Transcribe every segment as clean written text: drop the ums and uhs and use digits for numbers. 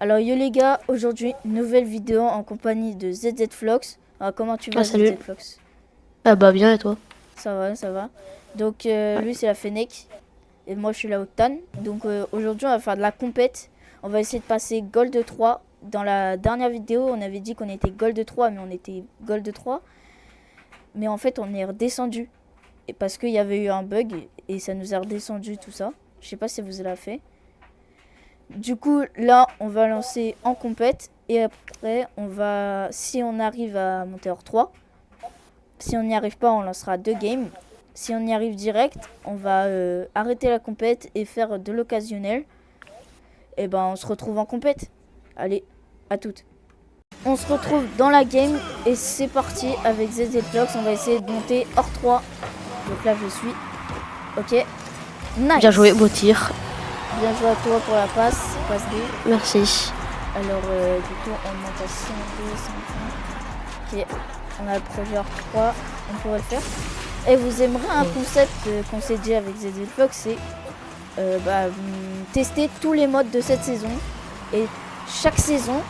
Alors yo les gars, aujourd'hui nouvelle vidéo en compagnie de ZZFlox. Alors comment tu vas salut. ZZFlox? Ah bah bien et toi? Ça va, ça va. Donc Ouais. lui c'est la Fennec et moi je suis la Octane. Donc aujourd'hui on va faire de la compète. On va essayer de passer Gold 3. Dans la dernière vidéo on avait dit qu'on était Gold 3 mais on était Gold 3. Mais en fait on est redescendu. Et parce qu'il y avait eu un bug et ça nous a redescendu tout ça. Je sais pas si vous l'avez fait. Du coup, là, on va lancer en compète. Et après, on va, si on arrive à monter hors 3, si on n'y arrive pas, on lancera 2 games. Si on y arrive direct, on va arrêter la compète et faire de l'occasionnel. Et ben, on se retrouve en compète. Allez, à toutes. On se retrouve dans la game et c'est parti avec ZZFlox. On va essayer de monter hors 3. Donc là, je suis. Ok. Nice. Bien joué, beau tir. Bien joué à toi pour la passe. Passe D. Merci. Alors, du coup, on monte à 102, 105. Ok, on a le projet hors 3, on pourrait le faire. Et vous aimerez un concept qu'on s'est dit avec ZZFlox, c'est tester tous les modes de cette saison. Et chaque saison,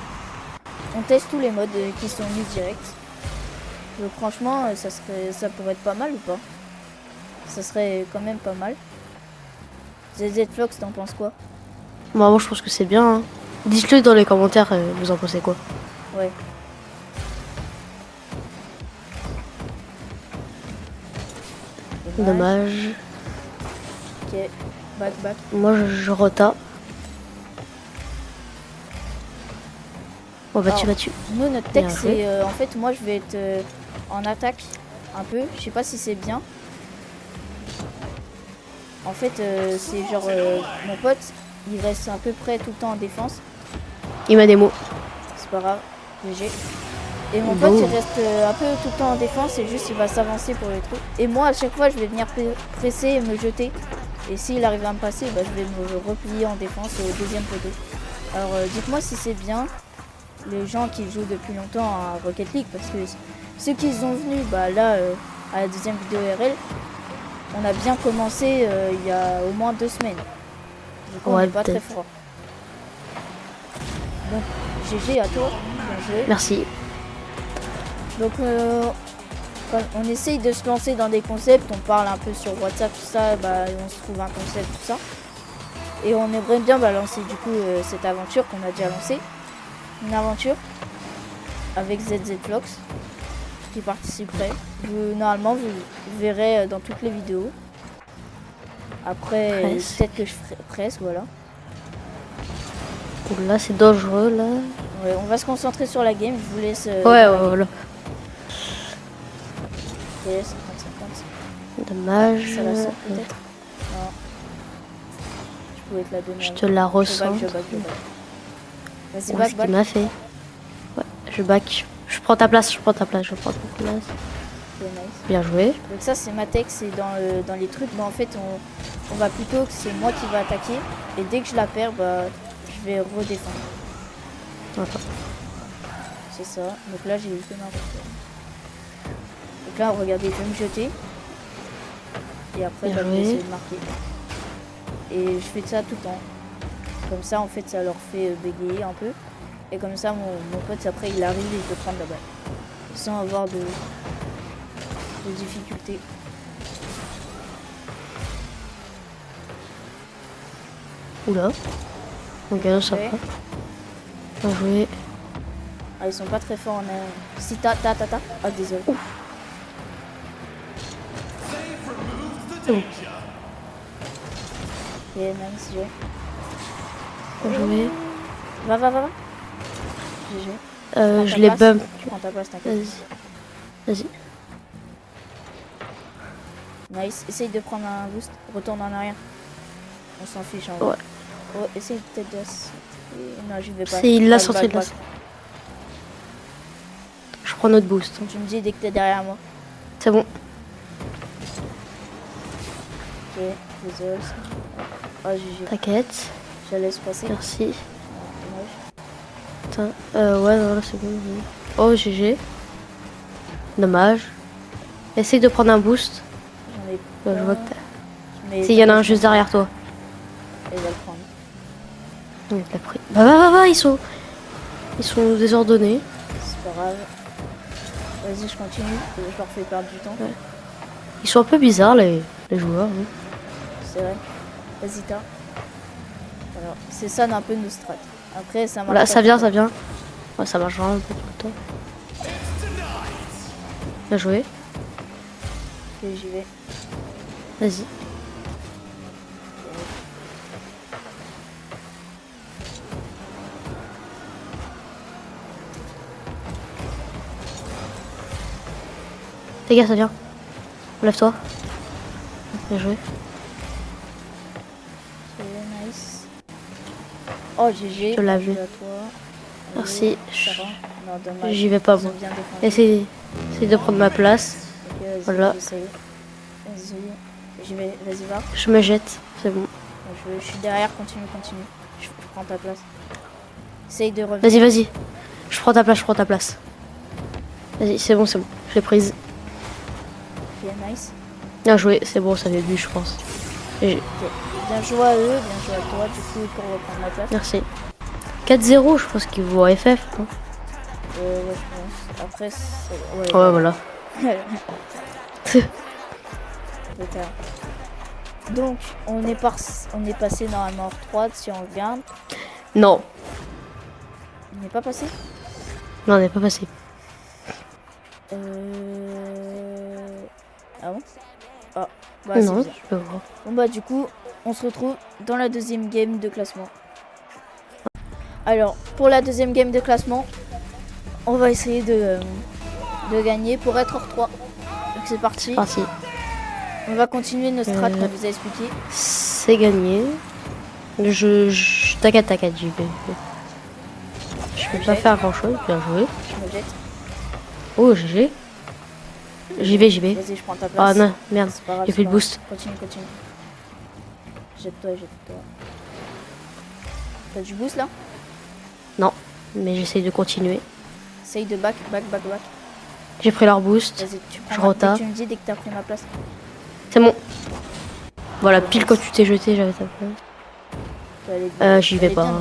on teste tous les modes qui sont mis direct. Donc franchement, ça pourrait être pas mal ou pas? Ça serait quand même pas mal. ZZFlox, t'en penses quoi? Bah, moi je pense que c'est bien. Hein. Dites-le dans les commentaires, vous en pensez quoi? Ouais. Dommage. Ok, back. Moi je rota. Oh battu. Nous notre texte c'est en fait moi je vais être en attaque un peu. Je sais pas si c'est bien. En fait c'est genre mon pote il reste à peu près tout le temps en défense. Il m'a des mots. C'est pas grave, GG. Et mon pote il reste un peu tout le temps en défense et juste il va s'avancer pour les trucs. Et moi à chaque fois je vais venir presser et me jeter. Et s'il arrive à me passer, bah, je vais me replier en défense au deuxième poteau. Alors dites-moi si c'est bien les gens qui jouent depuis longtemps à Rocket League, parce que ceux qui sont venus bah, là à la deuxième vidéo RL, on a bien commencé il y a au moins 2 semaines. Du coup on n'est pas très fort. Donc GG à toi, bien joué. Merci. Donc quand on essaye de se lancer dans des concepts, on parle un peu sur WhatsApp, tout ça, bah, on se trouve un concept, tout ça. Et on aimerait bien lancer du coup cette aventure qu'on a déjà lancée. Une aventure avec ZZFlox qui participerait. Normalement vous verrez dans toutes les vidéos. Après peut-être que je ferai presse, voilà. Là c'est dangereux là. Ouais, on va se concentrer sur la game, je vous laisse. Ouais voilà. Ok, 50-50. Dommage. Ça la sort peut-être. Non. Je pouvais te la donner. Je te la ressens. Vas-y, back. Ce qu'il m'a fait. Ouais, je back. Je prends ta place. Okay, nice. Bien joué. Donc ça c'est ma tech, c'est dans les trucs. Mais en fait on va plutôt que c'est moi qui va attaquer. Et dès que je la perds, bah, je vais redéfendre. Attends. C'est ça. Donc là j'ai eu que ma retour. Donc là regardez, je vais me jeter. Et après bah, je vais essayer de marquer. Et je fais ça tout le temps. Comme ça en fait ça leur fait bégayer un peu. Et comme ça mon pote après il arrive et il peut prendre la balle. Sans avoir de difficultés. Oula. Ok, ça va. Bien joué. Ah, ils sont pas très forts en si ta. Ah, désolé. Ouf. C'est bon. Ok, nice, joué. Bien joué. Va. GG. Je les bump. Tu prends ta place, t'inquiète. Vas-y. Nice. Essaye de prendre un boost. Retourne en arrière. On s'en fiche en vrai. Ouais. Oh, essaye peut-être de... Non, je vais pas. Il l'a sorti de là. Je prends notre boost. Tu me dis dès que t'es derrière moi. C'est bon. Ok, désolé. Oh, GG. T'inquiète. Je laisse passer. Merci. Dommage. Ouais, non, là c'est bon. Oh, GG. Dommage. Essaye de prendre un boost. J'en ai je vois que mais s'il y en a un juste derrière toi. Il va le prendre. Il l'a pris. Bah, ils sont désordonnés. C'est pas grave. Vas-y, je continue. Je leur fais perdre du temps. Ouais. Ils sont un peu bizarres, les joueurs. Hein. C'est vrai. Vas-y, t'as. Voilà. C'est ça un peu nos strats. Après, ça marche. Voilà, pas ça vient, tout le ça vient. Ouais, ça marche vraiment pas tout le temps. Bien joué. temps. Ok, j'y vais. Vas-y. Les gars, ça vient. Lève-toi. Bien joué. Ok, nice. Oh, GG. Je te l'ai vu. À toi. Merci. Allez, ça va. Non, dommage. J'y vais pas, Ils ont moi. bien défendu. Essaye de prendre ma place. Ok, vas-y, Voilà. j'essaye. Vas-y. J'y vais. Vas-y, va. Je me jette. C'est bon. Je suis derrière. Continue. Je prends ta place. Essaye de revenir. Vas-y. Je prends ta place. Vas-y, c'est bon. Je l'ai prise. Ok, nice. Bien joué. C'est bon, ça fait but, je pense. Et Ok. Bien joué à eux, bien joué à toi. Du coup, pour reprendre ma place. merci. 4-0, je pense qu'il vaut FF. Hein. Ouais, je pense. Après, c'est... Ouais, voilà. Peut-être. Donc, on est passé normalement hors 3 si on regarde. Non. On n'est pas passé. Non, on n'est pas passé. Ah bon? Ah, bah Non, c'est bien. je peux voir. Bon bah du coup, on se retrouve dans la deuxième game de classement. Alors, pour la deuxième game de classement, on va essayer de gagner pour être hors 3. Donc c'est parti. Parti. On va continuer nos strats qu'on vous a expliqué. C'est gagné. T'inquiète, j'y vais. Je peux pas faire grand chose, bien joué. Je me jette. Oh, GG. J'y vais. Vas-y, je prends ta place. Ah non, merde, C'est pas grave, j'ai c'est fait le pas boost. grave. Continue. Jette-toi. T'as du boost là? Non, mais j'essaye de continuer. Essaye de back. J'ai pris leur boost. Vas-y, tu prends Je dès retape. que tu me dis dès que t'as pris ma place. C'est bon. Voilà, pile quand tu t'es jeté, j'avais ta place. J'y vais pas.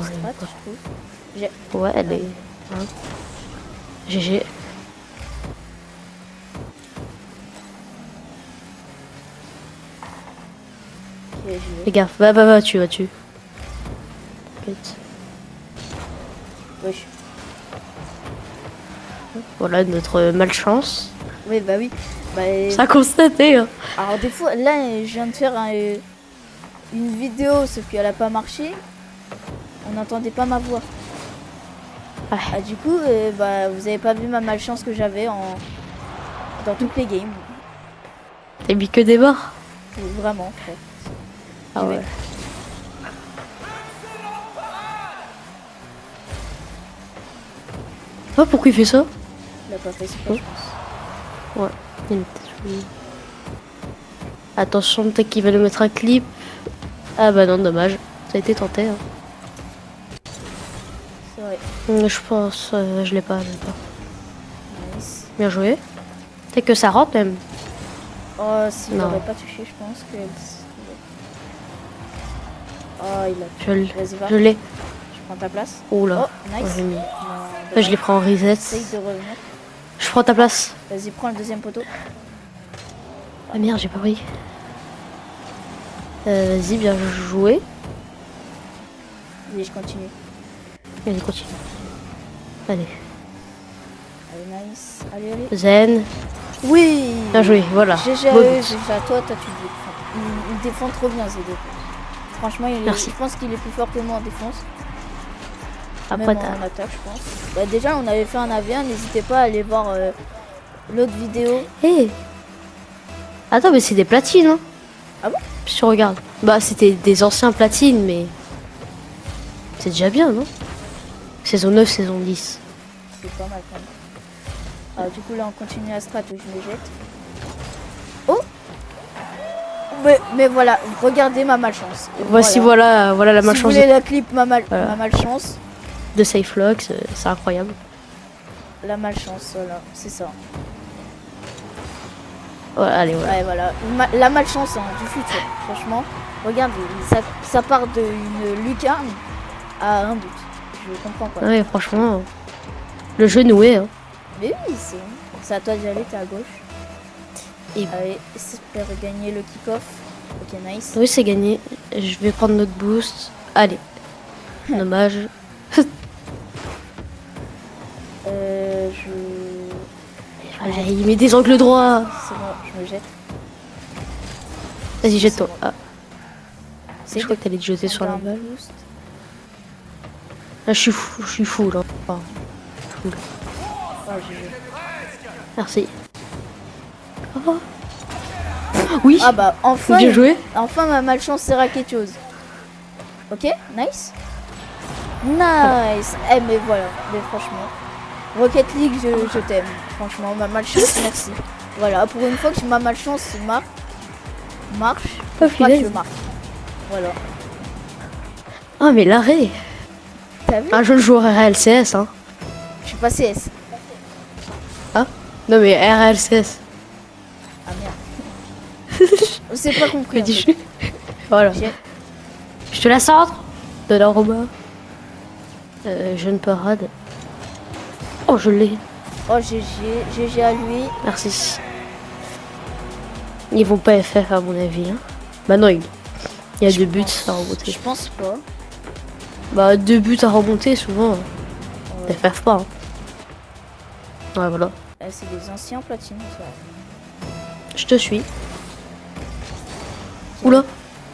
Ouais, elle est. Hein. GG. Fais gaffe, va, tu. T'inquiète. Wesh. Voilà notre malchance. Oui, bah oui. Bah, Ça a constaté. Hein. alors des fois, là, je viens de faire une vidéo, sauf qu'elle a pas marché. On n'entendait pas ma voix. Ah, du coup, bah, vous avez pas vu ma malchance que j'avais dans toutes les games. T'as mis que des morts. Vraiment, frère. Ah ouais. Oh, pourquoi il fait ça? Il a pas fait exprès, je pense. Ouais. Il est peut-être... Attention, peut-être qu'il va nous mettre un clip. Ah bah non, dommage. Ça a été tenté. Hein. C'est vrai. Je pense, je l'ai pas. Nice. Bien joué. Peut-être que ça rentre même. Oh, s'il Non. n'aurait pas touché, je pense que... Oh, il a... Vas-y, va. Je l'ai. Je prends ta place. Oula. Oh, nice. Ouais, Non, je l'ai pris en reset. essaye de revenir. Je prends ta place. Vas-y, prends le deuxième poteau. Ah merde, j'ai pas pris. Vas-y, bien joué. Vas-y, je continue. Allez, continue. Allez. Allez, nice. Allez. Zen. Oui. Bien joué, voilà. GG à Beau eux, but. GG à toi, tu défends. Il défend trop bien, ces deux. Franchement, Merci. je pense qu'il est plus fort que moi en défense. Après, Même t'as... en attaque, je pense. Bah, déjà, on avait fait un AV1, n'hésitez pas à aller voir l'autre vidéo. Hé. Attends, mais c'est des platines, hein. Ah bon? Si tu regardes. Bah, c'était des anciens platines, mais... C'est déjà bien, non? Saison 9, saison 10. C'est pas mal quand même. Alors, du coup, là, on continue à strat où je me jette. Oh! Mais voilà, regardez ma malchance. Voici, voilà la Si malchance vous voulez la clip, ma malchance. de SafeLock, c'est incroyable. La malchance, voilà, c'est ça. Ouais, allez, voilà. Ouais, voilà. La malchance hein, du futur, franchement. Regarde, ça part d'une lucarne à un but. Je comprends pas. Ouais, franchement, le jeu noué. Hein. Mais oui, c'est à toi d'y aller, t'es à gauche. Et allez, j'espère gagner le kick-off. Ok, nice. Oui, c'est gagné. Je vais prendre notre boost. Allez. Dommage. Il met des angles droits. C'est bon, je me jette. Vas-y, jette-toi. Bon. Ah. Je crois que t'allais te jeter sur la balle. Là, je suis fou là. Enfin, full. Oh, Merci. Oh. Oui. Ah bah enfin. Bien joué. Enfin ma malchance sert à quelque chose. Ok, nice. Nice. Eh mais voilà, mais franchement. Rocket League, je t'aime. Franchement, ma malchance, merci. Voilà, pour une fois que ma malchance marche, Pas je marque. Voilà. Ah mais l'arrêt. T'as vu? Un jeune joueur RLCS hein. Je suis pas CS. Ah non mais RLCS. Ah merde. On s'est pas compris. En fait. Voilà. Je te la centre de la Roba. Jeune parade. Oh je l'ai. Oh GG à lui. Merci. Ils vont pas FF à mon avis. Hein. Bah non, il y a 2 buts à remonter. Je pense pas. Bah 2 buts à remonter souvent. Ouais. FF pas. Hein. Ouais voilà. C'est des anciens platines. Je te suis. Okay. Oula.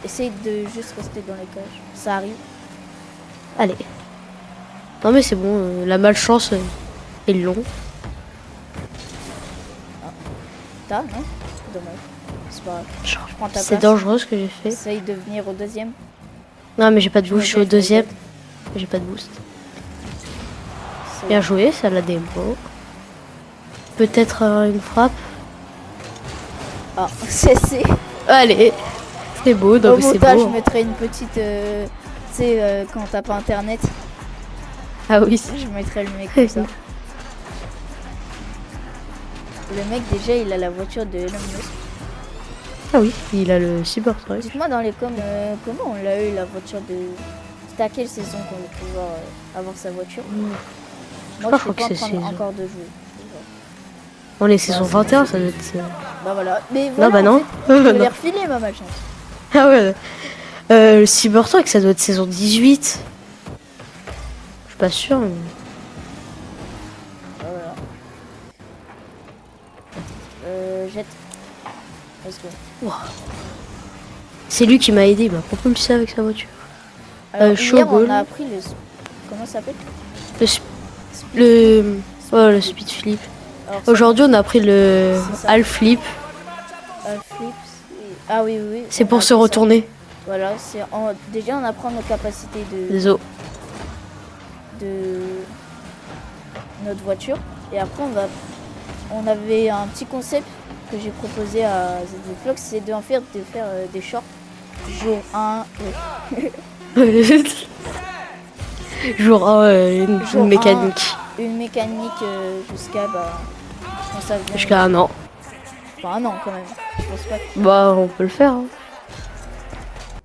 Essaye de juste rester dans les cages. Ça arrive. Allez. Non mais c'est bon, la malchance est long. Ah. T'as, non? Dommage. C'est pas grave. Je prends ta place. C'est dangereux ce que j'ai fait. Essaye de venir au deuxième. Non mais j'ai pas de boost, je suis au deuxième. J'ai pas de boost. Bien joué, ça l'a démo. Peut-être une frappe. Ah, c'est. Allez. C'est beau, donc c'est beau. Au montage, je mettrai une petite... tu sais, quand t'as pas internet. Ah oui. Je mettrai le mec comme ça. Le mec, déjà, il a la voiture de Elon Musk. Ah oui, il a le Cybertruck. Dites-moi dans les coms, comment on l'a eu, la voiture de... C'était à quelle saison qu'on va pouvoir avoir sa voiture? Moi, je suis pas en train encore de jouer. On est saison 21, ça doit être... Bah voilà. Mais voilà, non, bah non. Je vais les refiler, ma malchance. Ah ouais. Le Cybertruck, ça doit être saison 18. Je suis pas sûr. Mais... Voilà. Jette. Let's go. Wow. C'est lui qui m'a aidé, il m'a propulsé avec sa voiture. Alors, hier, on a appris le... Comment ça s'appelle? Le speed flip. Aujourd'hui, on a appris le half flip. Half flip. Ah oui, oui. C'est pour se retourner. Voilà, déjà on apprend nos capacités de notre voiture. Et après, on avait un petit concept que j'ai proposé à ZZFlox, c'est de faire des shorts. Jour 1. Jour 1, une mécanique. Une mécanique jusqu'à 1 an. Enfin 1 an quand même. Je pense pas que... Bah on peut le faire. Hein.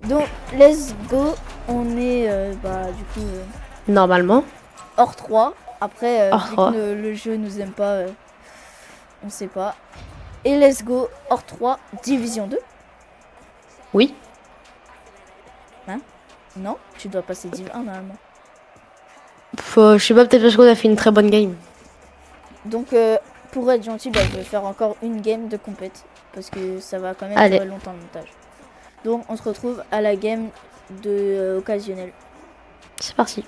Donc let's go. On est du coup normalement hors 3. Après hors vu 3. Que le jeu nous aime pas, on sait pas. Et let's go hors 3 division 2. Oui. Hein? Non, tu dois passer div 1 normalement. Je sais pas, peut-être parce qu'on a fait une très bonne game. Donc pour être gentil, je vais faire encore une game de compète. Parce que ça va quand même durer longtemps le montage. Donc on se retrouve à la game de occasionnel. C'est parti.